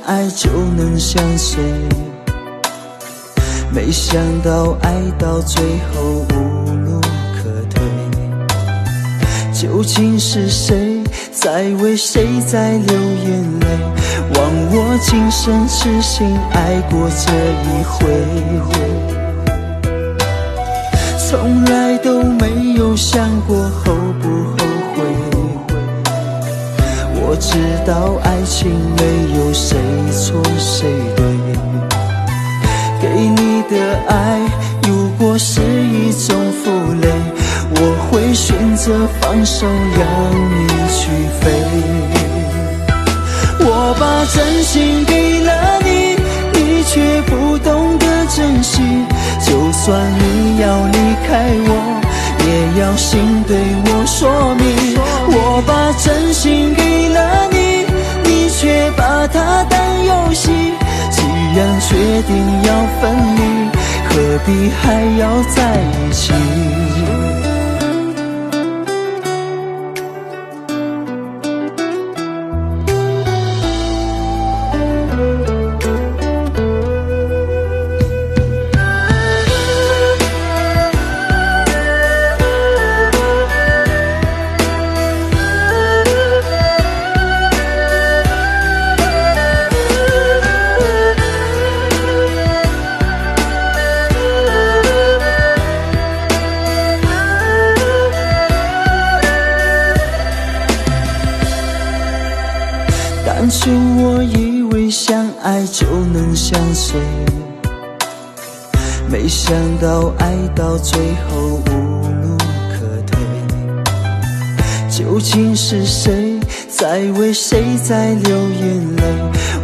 爱就能相随，没想到爱到最后无路可退。究竟是谁在为谁在流眼泪？忘我今生痴心爱过这一回，从来都没有想过后不后悔。我知道爱情没有谁错谁对，给你的爱如果是一种负累，我会选择放手让你去飞。我把真心给了你，你却不懂得珍惜，就算你要离开我，也要心对我说明。我把真心给了你，你却把它当游戏，既然决定要分离，何必还要在一起？当初我以为相爱就能相随，没想到爱到最后无路可退。究竟是谁在为谁在流眼泪？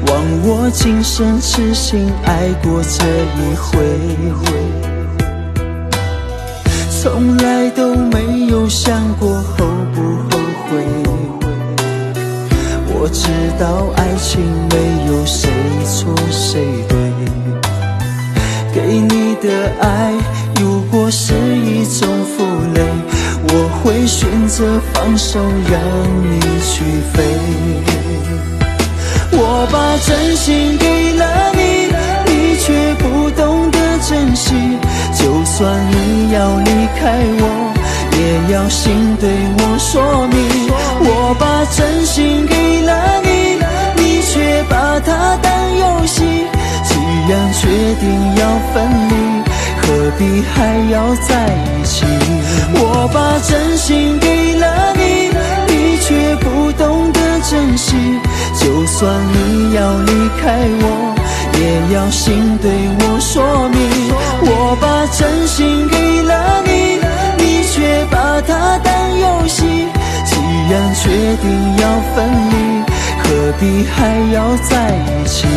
忘我今生痴心爱过这一回，从来都没有想过后不后悔。我知道爱情没有谁错谁对，给你的爱如果是一种负累，我会选择放手让你去飞。我把真心给了你，你却不懂得珍惜，就算你要离开我，也要心对我说明。我把真心给了你，你却把它当游戏，既然决定要分离，何必还要在一起？我把真心给了你，你却不懂得珍惜，就算你要离开我，也要心对我说明。我把真心给了你，你却把它当游戏，既然决定要分离，何必还要在一起？